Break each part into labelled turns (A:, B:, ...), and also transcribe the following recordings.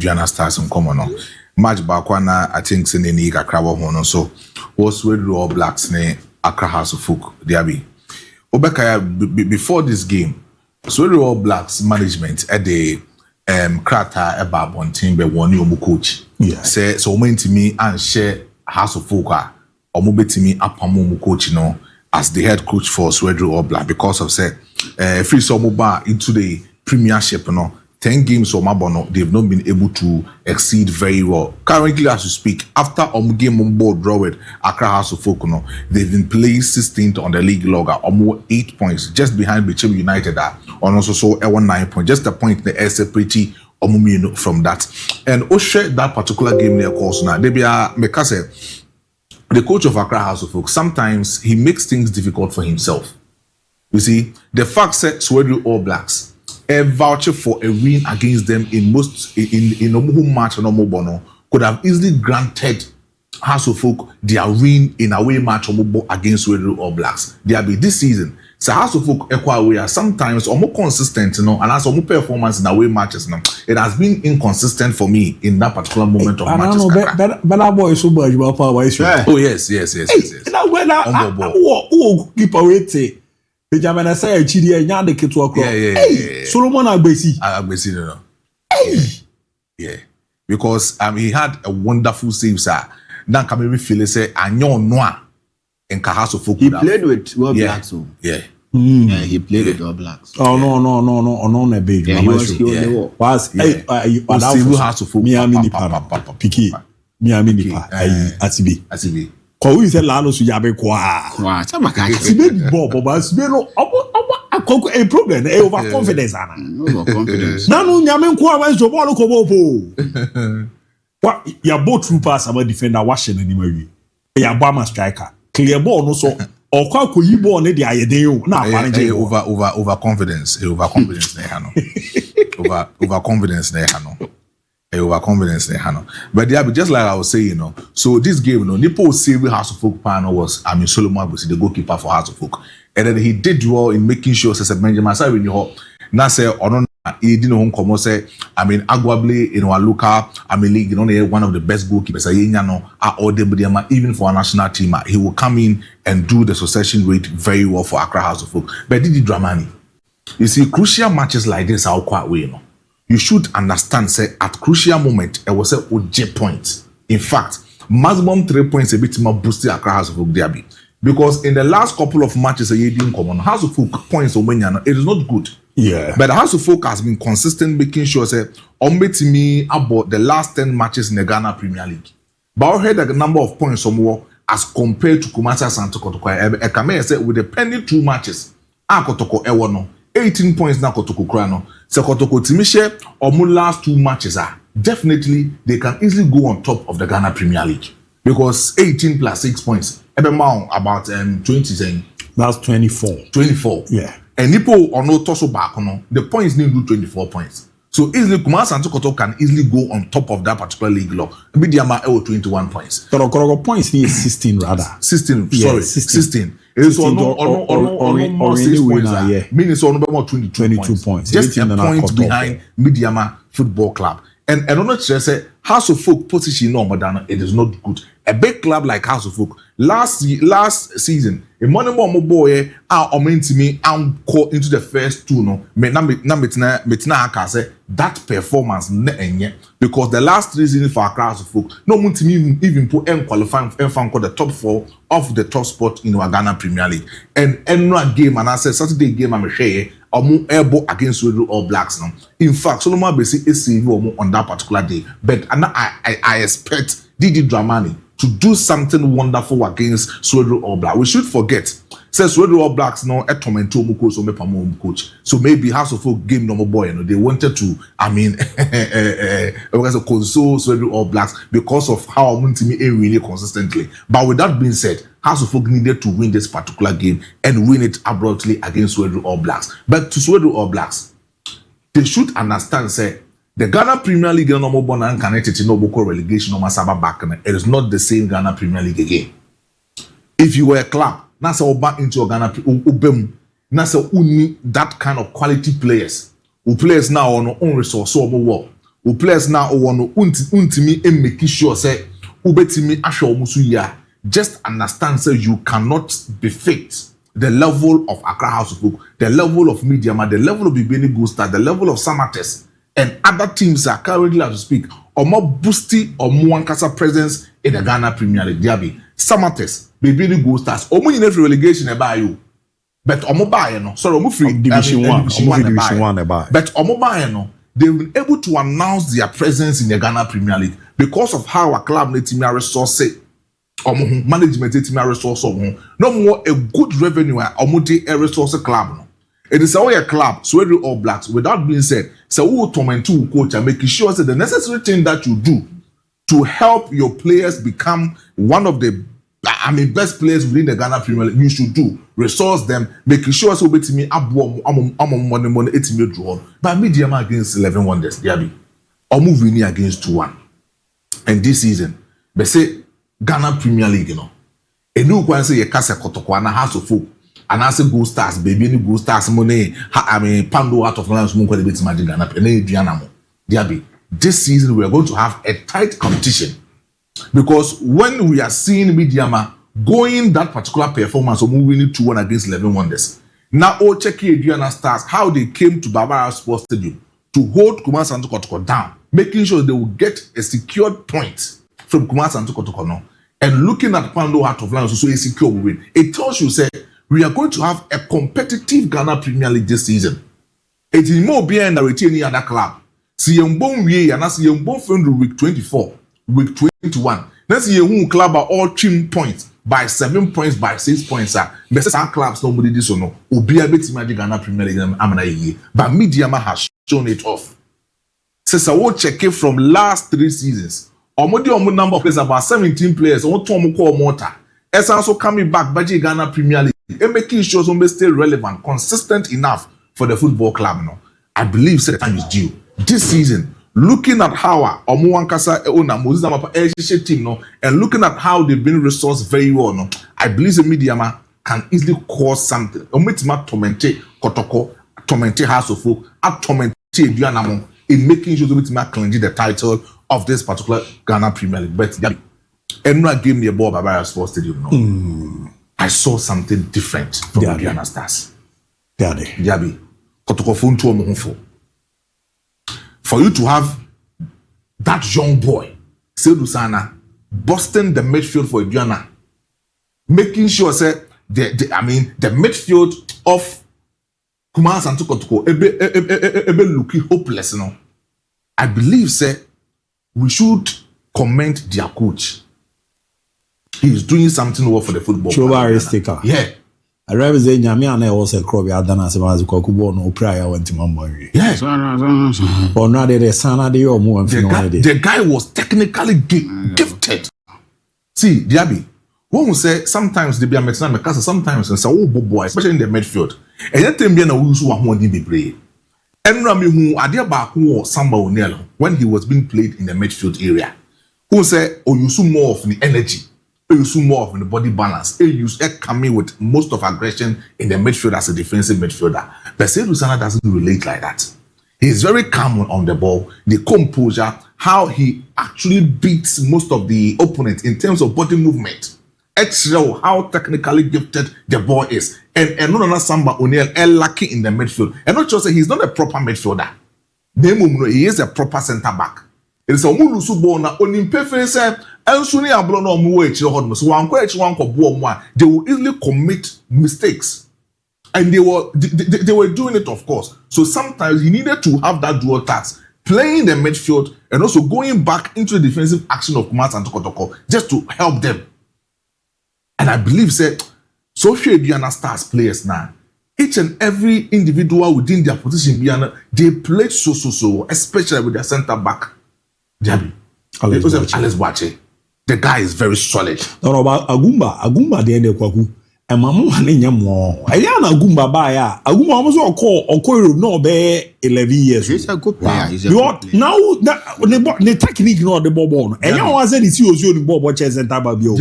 A: Aduana Stars in common. Match Bakwana, I think, in the Accra Hono. So, was with All Blacks ne Accra House of Folk, DIABY. Obekaya, before this game, so the All Blacks management at the Krata Eba Bontin be one new coach. Yeah. Say so many to me and share House of Folk or mobile apamu coach as the head coach for Swedru All Black because of say free Somoba into the premiership 10 games or Mabono, they've not been able to exceed very well. Currently, as we speak, after game on board draw with Accra House of Folk, they've been placed 16th on the league log, almost 8 points, just behind Bichim United on also so 9 points, just a point the air separate from that. And Oshe that particular game near course now, they be Mekase, the coach of Accra House of Folk, sometimes he makes things difficult for himself. You see, the fact that Swedru All Blacks a voucher for a win against them in most in a match or no bono could have easily granted House of Folk their win in away match against Swedru All Blacks. DIABY this season. So House of Folk we are sometimes more consistent, and as more performance in away matches. It has been inconsistent for me in that particular moment of matches.
B: But boy so much about power issue.
A: Oh yes.
B: Now when who keep away. Benjamin say Chidi nya de keto akro. Hey, Solomon Agbesi
A: no. Yeah. Because he had a wonderful save, sir. Now can me feel say anyo noa in House of Folk.
C: He played with All Blacks.
A: Yeah.
C: Yeah, he played with All Blacks.
B: Oh no na big.
C: Yeah, he was
A: House of Folk.
B: Miami ni pa. Piki. Miami ni pa.
A: Asibi.
B: Ko ise lalo su yabe kwa.
C: Wa, chama ka.
B: Si baby bob but si no a problem overconfidence ana.
C: Overconfidence.
B: Na no nyame nko awan so ball ko bopo. What ya both troopers about defender washing anima wi. Ya bama striker. Clear ball no so okwa ko yi ball ne de ayeden o na akwa nje
A: overconfidence na hano. Overconfidence na hano. Overconfidence there, but DIABY, just like I was saying, so this game, Nipo Save House of Folk panel was, Solomon Agbesi, the goalkeeper for House of Folk, and then he did well in making sure, said Benjamin, say when you now say, he didn't come say, arguably in our local, league, one of the best goalkeepers, even for a national team, he will come in and do the succession rate very well for Accra House of Folk, but did the Dramani. You see, crucial matches like this are quite way, You should understand, say, at crucial moment, it was a OJ point. In fact, maximum 3 points a bit more boosted Accra House of Folk DIABY. Because in the last couple of matches, you didn't come on. House of Folk points on it is not good.
B: Yeah.
A: But the House of Folk has been consistent, making sure, say, to me about the last 10 matches in the Ghana Premier League. But I heard the number of points somewhere as compared to Kumasi Asante Kotoko. I can say with the pending 2 matches, Kotoko Ewono. 18 points now Kotoko Krano. So Kotoko Timishe or last 2 matches definitely they can easily go on top of the Ghana Premier League because 18 plus 6 points. About 20 saying
B: that's 24.
A: 24.
B: Yeah.
A: And Nipo or no Toso back the points need to do 24 points. So easily Kumasi and Kotoko can easily go on top of that particular league law. Midiama 21 points.
B: Kotoko points need 16 rather.
A: 16.
B: Yeah,
A: sorry, 16. It's on 6 points. Yeah. Meaning it's on 22
B: points.
A: Just a point behind Midiama Football Club. And another say House of Folk position no Madana, it is not good. A big club like House of Folk last season, a money more boy are meant to me and caught into the first 2 that performance because the last 3 seasons for Accra House of Folk no one to me even put and qualify and the top 4 of the top spot in our Ghana Premier League and no game and I said Saturday game I'm share or more elbow against All Blacks now. In fact, Solomon Agbesi is on that particular day, but I expect Didi Dramani to do something wonderful against Swedru All Blacks. We should forget, says Swedru All Blacks now a tormento coach or coach. So maybe House of Folk game no boy, they wanted to, console Swedru All Blacks because of how Muntimi really consistently. But with that being said, House of Folk needed to win this particular game and win it abruptly against Swedru All Blacks. But to Swedru All Blacks, they should understand, say, the Ghana Premier League no more born and connected to no boko relegation or Masaba back. It is not the same Ghana Premier League again. If you were a club, that's all back into a Ghana Ubem, that's all need that kind of quality players. Who players now on our own resource so more. o players now no untimi make sure say ubetimi ahwe omusu ya. Just understand say you cannot befit the level of Accra House of Folk, the level of Mediama, the level of Bibini Gusta, the level of Samates, and other teams are currently, as we speak, or more boosty or more Ankasa presence in the Ghana Premier League. DIABY, Samates, Bibini Gustas, or more in every relegation about you. But Omo no, sorry, Omo free
B: Division 1, Division 1 about.
A: But Omo no, they've been able to announce their presence in the Ghana Premier League because of how a club team resource management team resource no more a good revenue a resource club no. It is a club so every All Blacks. Without being said, so who torment to coach and making sure that the necessary thing that you do to help your players become one of the best players within the Ghana Premier League, you should do. Resource them, making sure so bet me money it's me draw. But Mediama against 11 Wonders, DIABY. Or moving against 2-1. And this season, they say Ghana Premier League, you know. A new one say a Casa Kotokwana House of Folk. And I say Go Stars, baby, any Go Stars money. Pando out of Lance Munko the bits magic Ghana, and Dianamo. DIABY. This season we are going to have a tight competition. Because when we are seeing Mediama going that particular performance of moving 2-1 against 11 Wonders, now check Adriana Stars how they came to Barbara Sports Stadium to hold Kumasi Santo Kotoko down, making sure they will get a secured point from Kumasi Santo Kotoko now, and looking at Pando Heart of Lions, so a secure win. It tells you say we are going to have a competitive Ghana Premier League this season. It is more behind the retaining other club. See Yambon we and see Yambon from week 24. Week 21. Let's see a club are all trim points by 7 points, by 6 points. But some clubs nobody this or no. Obi a bit magic Ghana Premier League amana ye. But Mediama has shown it off. Since I will check it from last 3 seasons. Omo number of players about 17 players. Omo to call mortar. It's also coming back by Ghana Premier League and making sure some stay relevant, consistent enough for the football club. No, I believe the time is due this season. Looking at how Omuwankasa Moses team no, and looking at how they've been resourced very well no, I believe the Mediama can easily cause something. Omitima tormente Kotoko, tormente House of Folk, tormente Dianamo in making sure Omitima clinch the title of this particular Ghana Premier League. But Enra gave me a ball by Barbara Sports Stadium. No, I saw something different from the Diana Stars. DIABY, Kotoko Funtu Omuhufo. For you to have that young boy, Seydou Sana, busting the midfield for Diana, making sure say the midfield of Kumasi Santo Kotoko ebe looking hopeless, you know. I believe say we should commend their coach. He is doing something well for the football. Yeah.
B: I remember saying, Yamiana was a crowd. I done as a Kokubo no prayer went to Mamboy.
A: Yes.
B: Or not the son of the more.
A: The guy was technically gifted. See, DIABY, one will say sometimes they be a Mexican because sometimes it's a boy, especially in the midfield. And yet, them being a who's who won't be play. And Rami, who are there back who Samba O'Neill when he was being played in the midfield area, who say, oh, you see more of the energy. You see more of the body balance. You use coming with most of aggression in the midfield as a defensive midfielder. But Seydou Sana doesn't relate like that. He's very calm on the ball. The composure, how he actually beats most of the opponents in terms of body movement. Extra how technically gifted the boy is. And no Samba O'Neill lucky in the midfield. And not just say he's not a proper midfielder. He is a proper centre back. It is a mulusu ball na onimpefe say ensuni ablo na omu echi hodmo so wan kwa echi wan ko bo omu they will easily commit mistakes, and they were doing it, of course. So sometimes he needed to have that dual task, playing the midfield and also going back into the defensive action of Kumasi Santo Kotoko just to help them. And I believe said social Diana Stars players now, each and every individual within their position, they played so, especially with their centre back. DIABY. Alex Boache. The guy is very solid.
B: No, about Agumba the end of Kwaku. And Mamu Haninyamo. Ayana Agumba Baya. Agumba almost Okoiro no be 11 years.
C: He's a good player.
B: Now the technique not the ball. And you was said it's you the ball watches and Tababio.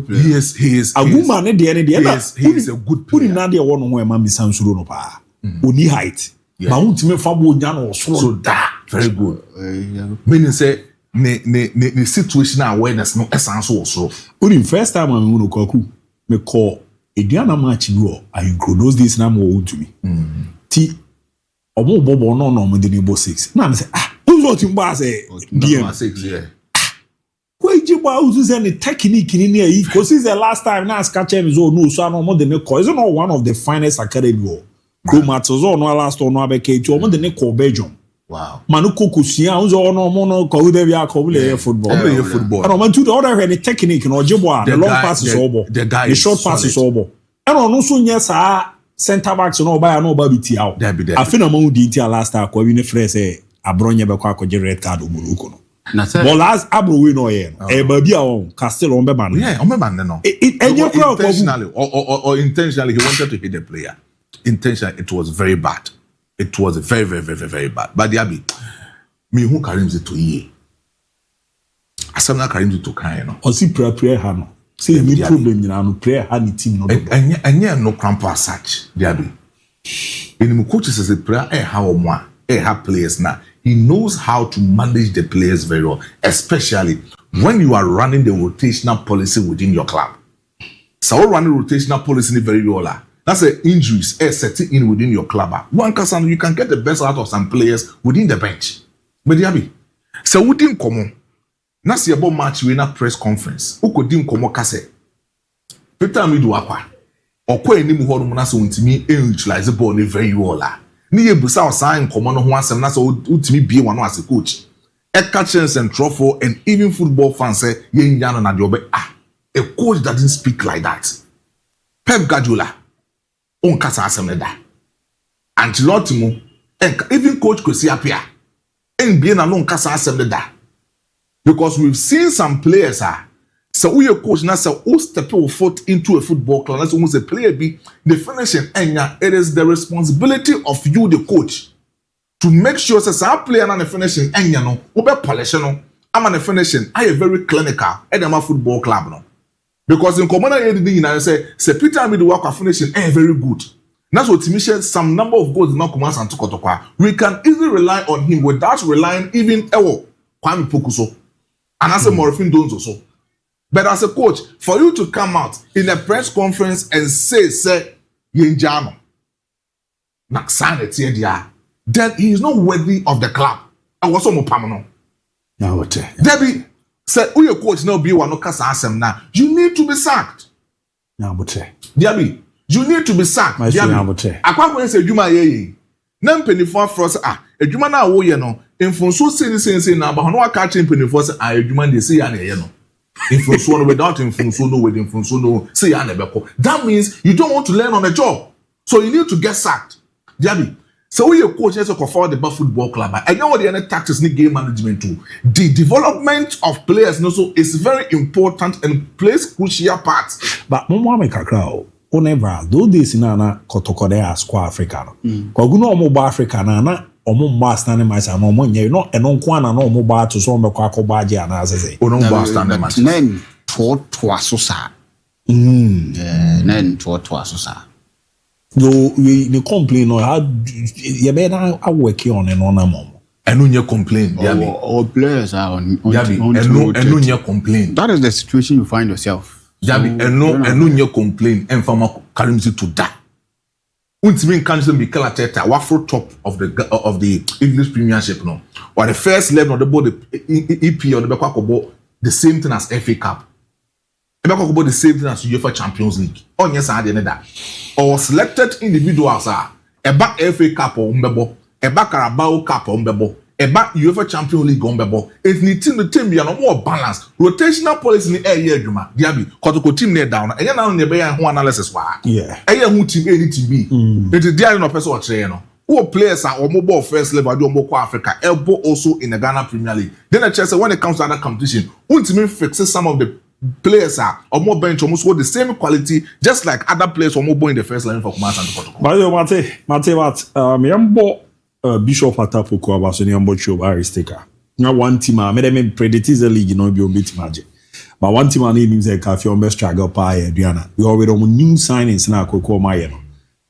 A: He is
B: Agumba the end
A: he is a good player.
B: Put in Nadia one where Mammy Sansuro no pa. Uni height. Mount me Fabo Jano
A: so that. Very good. Meaning say the situational awareness no essence also.
B: Only first time I'm going to call me call Ediana match you I include those days now more to me. T omo bobo no me the neighbor 6. Now I say who's what you say DM
A: 6 yeah.
B: Why you who's any technique in here because it's the last time now catch him so no so no more than call. It's not one of the finest academy. Chromatozo no last or no abeke to more than call Belgium.
A: Wow.
B: Manuko kusia unzo no mono ko de bia ko play football.
A: Play football.
B: And on to the other any technique no jebo the long passes obo. The short passes obo. And on so nya sa center backs no buy no ba biti out. I feel na mo di ntia last time ko we ne frɛ say abronye be kwa ko red card omuruko no.
C: Na say
B: but last abro we no ye no. E ba bia on Castle on be man.
A: Yeah, on be man no. Intentionally or intentionally he wanted to hit the player. Intentionally it was very bad. It was very, very, very, very, very bad. But Diaby, me who carries it to ye. Asam na carries it to kind, no.
B: Or see prayer hano. See me problem you know prayer hani team no.
A: And no crampo as such, Diaby. In the coaches as a prayer, how more, have players now. He knows how to manage the players very well, especially when you are running the rotational policy within your club. So running rotational policy very well. That's the injuries setting in within your club. One person you can get the best out of some players within the bench. But Diaby, so we didn't come. Na see about match we na press conference. Who could didn't come kase. Peter Amidu akwa. Okwa eni mu hono na so ntimi utilize the ball very well. Ni ye busa o sign come no ho asem na so utimi bie wano as a coach. Catchers and trophy and even football fans say ye nya na de obe a coach that didn't speak like that. Pep Guardiola on kasa asem da. Ancelotti mu even coach Kwesi Appiah NBA na no kasa asem da. Because we've seen some players so we a coach now so who step your foot into a football club that's almost a player be the finishing enya it is the responsibility of you the coach to make sure say some player na the finishing enya no obe polish no am na finishing I very clinical at the football club no. Because in common editing I say Peter Amidu work finishing very good. That's what Timisha some number of goals not come and to we can easily rely on him without relying even Kwame Pokuso and as a Morphine Dones also. But as a coach, for you to come out in a press conference and say Yenjano Naksan then he is not worthy of the club. I was almost permanent.
B: Now what?
A: Debbie said, "Oh, your coach now be one no kasa asem now. You need to be sacked."
B: Now what?
A: Debbie, you need to be sacked. Debbie, akwa ko say adwuma ye. Na mpenifo afro adwuma na wo ye no. Mfonso say na ba no aka che mpenifo say adwuma dey say ya na ye no. Mfonso no without mfonso no with mfonso no say ya na beko. That means you don't want to learn on the job. So you need to get sacked. Debbie, so we a coach as a for the football club. I know what the other tactics need game management too. The development of players also is very important and plays crucial parts.
B: But mama make a crowd. Whenever those days na kotokode as kwa Africa no. Kwa guno omo ba Africa na omo mba stand match na omo nye no eno nko na omo ba to so mbekwa akoba age na asese.
A: Omo mba stand match.
C: Nen to asosa. Nen to asosa.
B: You we complain or how you better I work on and on a mom.
A: And no complain.
C: All players are on
A: and no complain.
C: That is the situation you find yourself.
A: Yabi and no complain and from currency to that. Ultimate country be Kalateta, Wafro top of the English Premiership no. Or the first level of the board the EP or the Bekwakobo the same thing as FA Cup. About the same thing as UEFA Champions League. Oh yes, I did that. Or selected individuals are about FA Cup or Umbebo, about Carabao Cup or Umbebo, about UEFA Champions League or Umbebo. It's need the team be no more balanced. Rotational policy in the air Juma. Diaby, Kotoko team there down. And you're now in the Bayer who analysis why.
B: Yeah.
A: Who team any team be. It is there no person or trainer. Who players are or mobile first level do more Africa. Elbow also in the Ghana Premier League. Then I say when it comes to other competition, ultimately fixes some of the players are or more bench almost with the same quality, just like other players or more in the first line for Kumasi and Kotoko.
B: By the way, Mate, me Bishop Atapoko about any ambocho Aristicker. Now one team, I made them predict the league, you know, be a bit magic. But one team, I need him say, Cafe on best struggle pie, Adriana. We already on new signings now, Coco Mayeno.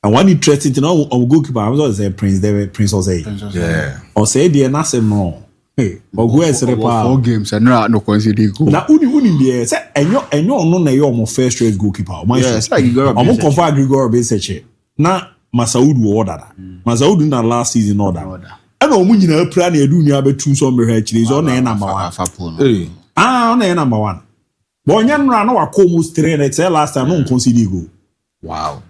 B: And one interesting thing on goalkeeper, I was say Prince or say.
A: Yeah.
B: Or say the answer no. Hey, or who is the
C: 4 games and no consider go.
B: Now uni there say and you no na your first choice goalkeeper.
C: Yes, like Grigor.
B: I'm confirm Grigor Beseche. Na Masaud order. Masaud na last season order. And omu nyina pra na edu nya betu so mehwe akire is on number 1.
A: Hey.
B: On number 1. But nya nra na wakọ almost 3 and say last time no consider go.
A: Wow.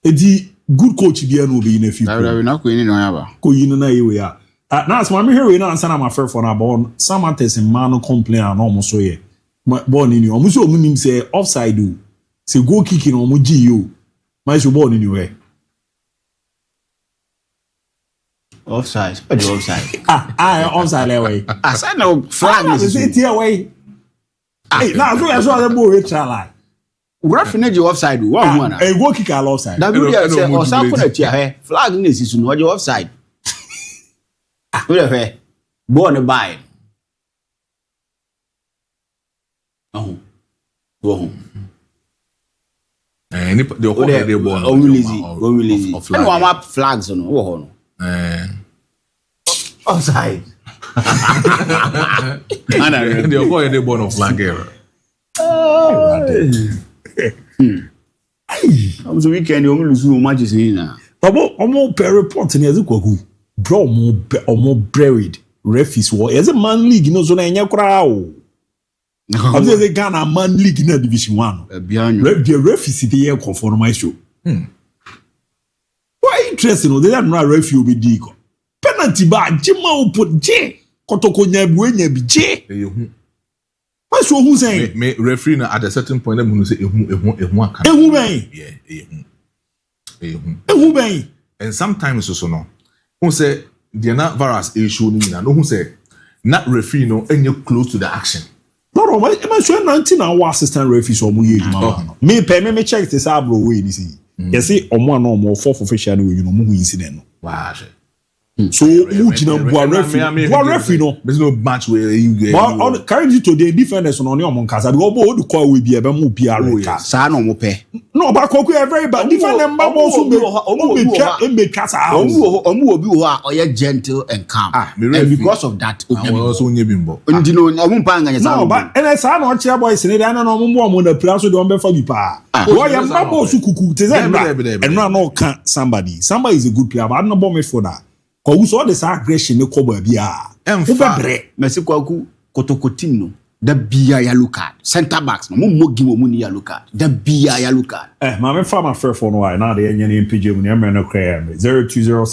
B: Edi good coach bia no be in a few.
C: I will not go in no yaba.
B: Ko yin na yewe ya. Now so me here we na answer na my friend for na born. Some antes man no complain and almost so ye. Born in you. Omu so omu nim say offside do. Say goal kicking omu gi you. My so born in you eh.
C: Offside. What the offside?
B: Offside away.
C: I said no flag
B: Is it here away? Hey, now so I saw the ball hit try.
C: Ura finish offside one.
B: A goal kicker offside.
C: That video say o sa ko na tia flag na sisu no o offside. We dey ball no buy. Oh.
A: And the okay they born.
C: O release. And one map flags no wo ho no. Offside.
A: The okay they born of flag error.
C: I'm so weekend you lose so much is in na.
B: Omo per report ni ezekwaku. Bro omo buried refis war. Is a man league no so na enya kra o. I'm say the Ghana man league na division 1. The refis dey here conform show. Why interesting no they are not refi obi di ko. Penalty ba jima o put J. Kotoko nya bi J. Why so who say
A: me referee na at a certain point them say ehu aka.
B: Ehu ben.
A: Yeah,
B: ehu ben.
A: And sometimes also no. Who say the na virus issue ni na no who say not referee no any close to the action.
B: No, am sure 19 hour assistant referee so mu ye juma. Me check this abro we ni see. You see omo na omo for official no you know mu incident no.
A: Wow.
B: So who jina bua referee no.
A: There's no match where you get.
B: But on currently today defenders on omo nkasa because obo do call we be ebe mu bi are.
C: Sa na omo pe.
B: No ba koku e very bad. Defender mba so be kasa.
C: Omo obi wo a oye gentle and calm. And because of that
A: also nye bimbo.
C: Ndi no omo mpa nganya sa.
B: No but and sa na oche boys ni dey na omo na pra so dey on be fa bi pa. Wo ya mba so kuku te say na no can somebody is a good player but no bomb me for that. Cause all this aggression no ko ba bia. Emfa.
C: Merci kwaku kotokotim no. Da bia ya look at center backs no mo gi mo ni ya look at. Da bia ya look at.
B: Ma me fa my fair for no why na dey enye ni pj mu ni am no cry 020